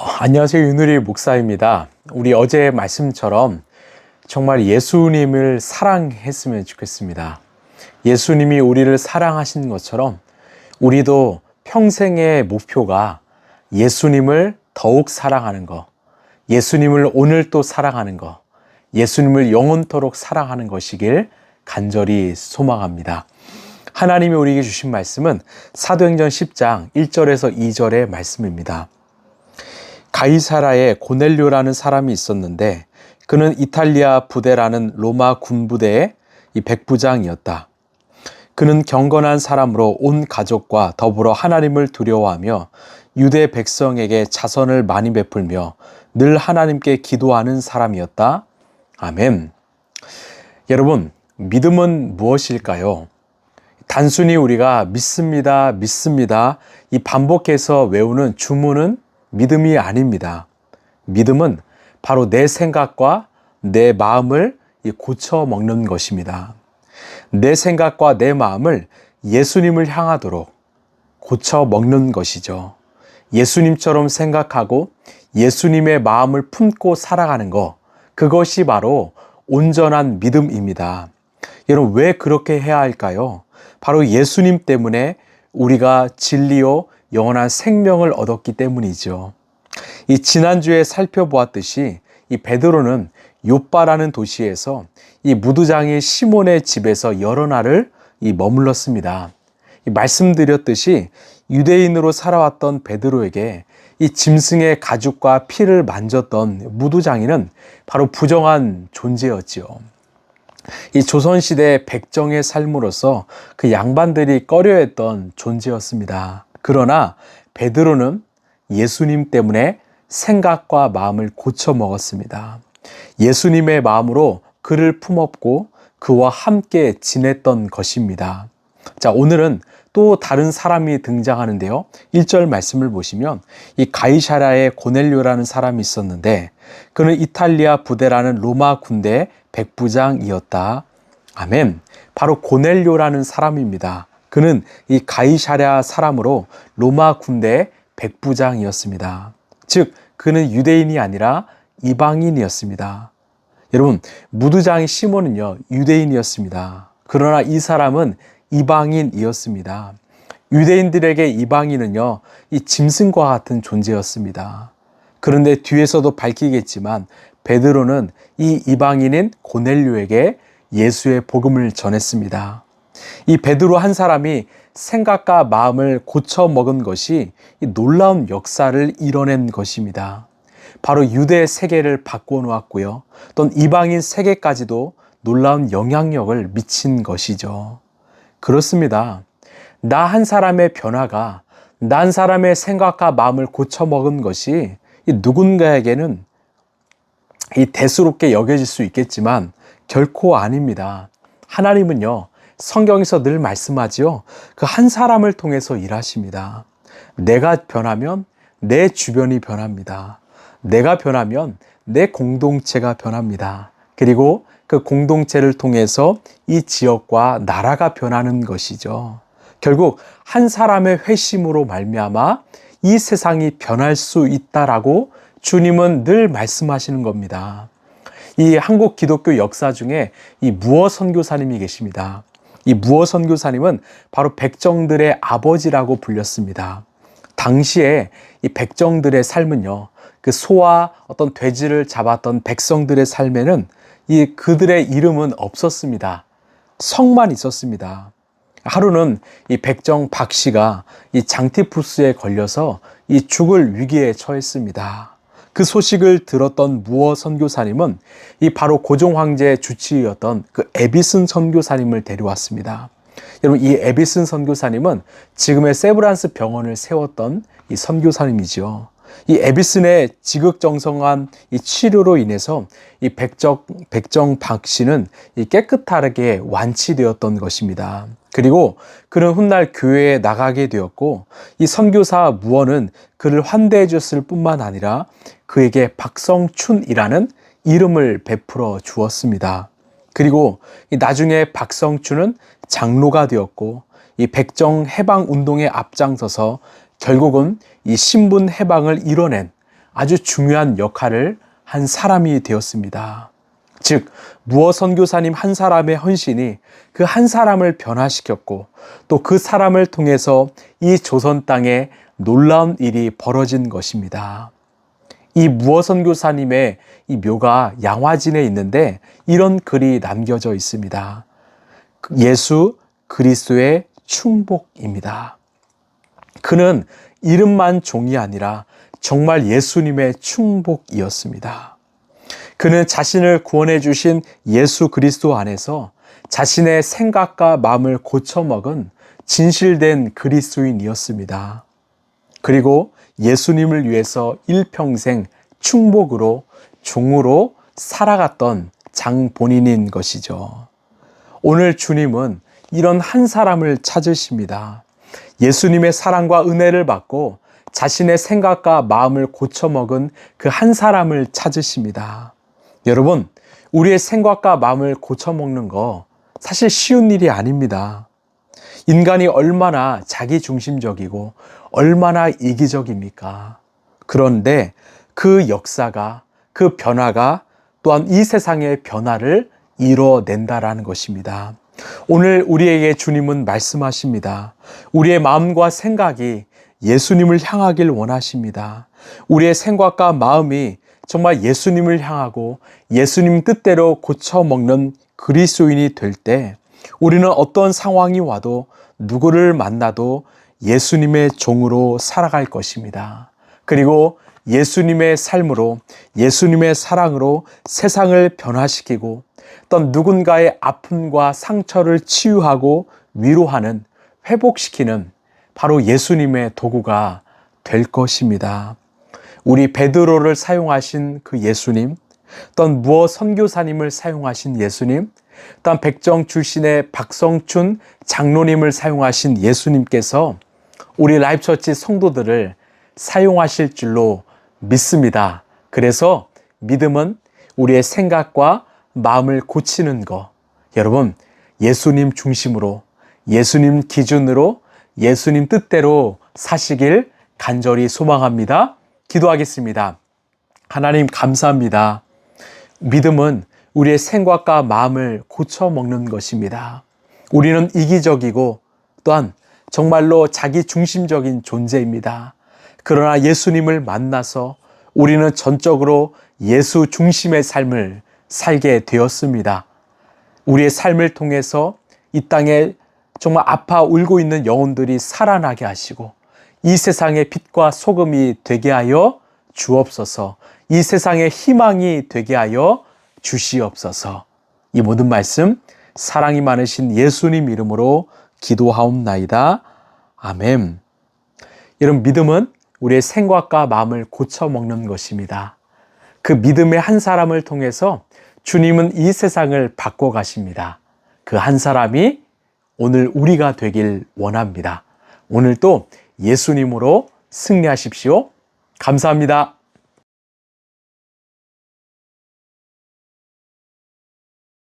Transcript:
안녕하세요. 윤우리 목사입니다. 우리 어제 말씀처럼 정말 예수님을 사랑했으면 좋겠습니다. 예수님이 우리를 사랑하신 것처럼 우리도 평생의 목표가 예수님을 더욱 사랑하는 것, 예수님을 오늘 또 사랑하는 것, 예수님을 영원토록 사랑하는 것이길 간절히 소망합니다. 하나님이 우리에게 주신 말씀은 사도행전 10장 1절에서 2절의 말씀입니다. 가이사라에 고넬료라는 사람이 있었는데 그는 이탈리아 부대라는 로마 군부대의 백부장이었다. 그는 경건한 사람으로 온 가족과 더불어 하나님을 두려워하며 유대 백성에게 자선을 많이 베풀며 늘 하나님께 기도하는 사람이었다. 아멘. 여러분, 믿음은 무엇일까요? 단순히 우리가 믿습니다, 믿습니다 이 반복해서 외우는 주문은 믿음이 아닙니다. 믿음은 바로 내 생각과 내 마음을 고쳐 먹는 것입니다. 내 생각과 내 마음을 예수님을 향하도록 고쳐 먹는 것이죠. 예수님처럼 생각하고 예수님의 마음을 품고 살아가는 것, 그것이 바로 온전한 믿음입니다. 여러분, 왜 그렇게 해야 할까요? 바로 예수님 때문에 우리가 진리요 영원한 생명을 얻었기 때문이죠. 이 지난주에 살펴보았듯이 이 베드로는 욥바라는 도시에서 이 무두장이 시몬의 집에서 여러 날을 머물렀습니다. 말씀드렸듯이 유대인으로 살아왔던 베드로에게 이 짐승의 가죽과 피를 만졌던 무두장이는 바로 부정한 존재였지요. 이 조선시대 백정의 삶으로서 그 양반들이 꺼려했던 존재였습니다. 그러나 베드로는 예수님 때문에 생각과 마음을 고쳐 먹었습니다. 예수님의 마음으로 그를 품었고 그와 함께 지냈던 것입니다. 자, 오늘은 또 다른 사람이 등장하는데요. 1절 말씀을 보시면 이 가이사라에 고넬료라는 사람이 있었는데 그는 이탈리아 부대라는 로마 군대 백부장이었다. 아멘. 바로 고넬료라는 사람입니다. 그는 이 가이사랴 사람으로 로마 군대의 백부장이었습니다. 즉, 그는 유대인이 아니라 이방인이었습니다. 여러분, 무두장이 시몬은요, 유대인이었습니다. 그러나 이 사람은 이방인이었습니다. 유대인들에게 이방인은요, 이 짐승과 같은 존재였습니다. 그런데 뒤에서도 밝히겠지만 베드로는 이 이방인인 고넬료에게 예수의 복음을 전했습니다. 이 베드로 한 사람이 생각과 마음을 고쳐 먹은 것이 이 놀라운 역사를 이뤄낸 것입니다. 바로 유대 세계를 바꾸어 놓았고요. 또 이방인 세계까지도 놀라운 영향력을 미친 것이죠. 그렇습니다. 나 한 사람의 변화가 나 한 사람의 생각과 마음을 고쳐 먹은 것이 이 누군가에게는 이 대수롭게 여겨질 수 있겠지만 결코 아닙니다. 하나님은요, 성경에서 늘 말씀하지요. 그 한 사람을 통해서 일하십니다. 내가 변하면 내 주변이 변합니다. 내가 변하면 내 공동체가 변합니다. 그리고 그 공동체를 통해서 이 지역과 나라가 변하는 것이죠. 결국 한 사람의 회심으로 말미암아 이 세상이 변할 수 있다라고 주님은 늘 말씀하시는 겁니다. 이 한국 기독교 역사 중에 이 무어 선교사님이 계십니다. 이 무어 선교사님은 바로 백정들의 아버지라고 불렸습니다. 당시에 이 백정들의 삶은요, 그 소와 어떤 돼지를 잡았던 백성들의 삶에는 이 그들의 이름은 없었습니다. 성만 있었습니다. 하루는 이 백정 박 씨가 이 장티푸스에 걸려서 이 죽을 위기에 처했습니다. 그 소식을 들었던 무어 선교사님은 이 바로 고종 황제의 주치의였던 그 에비슨 선교사님을 데려왔습니다. 여러분, 이 에비슨 선교사님은 지금의 세브란스 병원을 세웠던 이 선교사님이죠. 이 에비슨의 지극정성한 이 치료로 인해서 이 백정 박 씨는 이 깨끗하게 완치되었던 것입니다. 그리고 그는 훗날 교회에 나가게 되었고 이 선교사 무어는 그를 환대해 줬을 뿐만 아니라 그에게 박성춘이라는 이름을 베풀어 주었습니다. 그리고 나중에 박성춘은 장로가 되었고 이 백정 해방 운동에 앞장서서 결국은 이 신분 해방을 이뤄낸 아주 중요한 역할을 한 사람이 되었습니다. 즉, 무어 선교사님 한 사람의 헌신이 그 한 사람을 변화시켰고 또 그 사람을 통해서 이 조선 땅에 놀라운 일이 벌어진 것입니다. 이 무어 선교사님의 이 묘가 양화진에 있는데 이런 글이 남겨져 있습니다. 예수 그리스도의 충복입니다. 그는 이름만 종이 아니라 정말 예수님의 충복이었습니다. 그는 자신을 구원해 주신 예수 그리스도 안에서 자신의 생각과 마음을 고쳐먹은 진실된 그리스도인이었습니다. 그리고 예수님을 위해서 일평생 충복으로 종으로 살아갔던 장본인인 것이죠. 오늘 주님은 이런 한 사람을 찾으십니다. 예수님의 사랑과 은혜를 받고 자신의 생각과 마음을 고쳐먹은 그 한 사람을 찾으십니다. 여러분, 우리의 생각과 마음을 고쳐먹는 거 사실 쉬운 일이 아닙니다. 인간이 얼마나 자기중심적이고 얼마나 이기적입니까? 그런데 그 역사가, 그 변화가 또한 이 세상의 변화를 이뤄낸다라는 것입니다. 오늘 우리에게 주님은 말씀하십니다. 우리의 마음과 생각이 예수님을 향하길 원하십니다. 우리의 생각과 마음이 정말 예수님을 향하고 예수님 뜻대로 고쳐먹는 그리스도인이 될 때 우리는 어떤 상황이 와도 누구를 만나도 예수님의 종으로 살아갈 것입니다. 그리고 예수님의 삶으로, 예수님의 사랑으로 세상을 변화시키고 어떤 누군가의 아픔과 상처를 치유하고 위로하는, 회복시키는 바로 예수님의 도구가 될 것입니다. 우리 베드로를 사용하신 그 예수님, 또한 무어 선교사님을 사용하신 예수님, 또한 백정 출신의 박성춘 장로님을 사용하신 예수님께서 우리 라이프처치 성도들을 사용하실 줄로 믿습니다. 그래서 믿음은 우리의 생각과 마음을 고치는 것. 여러분, 예수님 중심으로, 예수님 기준으로, 예수님 뜻대로 사시길 간절히 소망합니다. 기도하겠습니다. 하나님 감사합니다. 믿음은 우리의 생각과 마음을 고쳐먹는 것입니다. 우리는 이기적이고 또한 정말로 자기 중심적인 존재입니다. 그러나 예수님을 만나서 우리는 전적으로 예수 중심의 삶을 살게 되었습니다. 우리의 삶을 통해서 이 땅에 정말 아파 울고 있는 영혼들이 살아나게 하시고 이 세상의 빛과 소금이 되게 하여 주옵소서. 이 세상의 희망이 되게 하여 주시옵소서. 이 모든 말씀 사랑이 많으신 예수님 이름으로 기도하옵나이다. 아멘. 여러분, 믿음은 우리의 생각과 마음을 고쳐먹는 것입니다. 그 믿음의 한 사람을 통해서 주님은 이 세상을 바꿔가십니다. 그 한 사람이 오늘 우리가 되길 원합니다. 오늘도 예수님으로 승리하십시오. 감사합니다.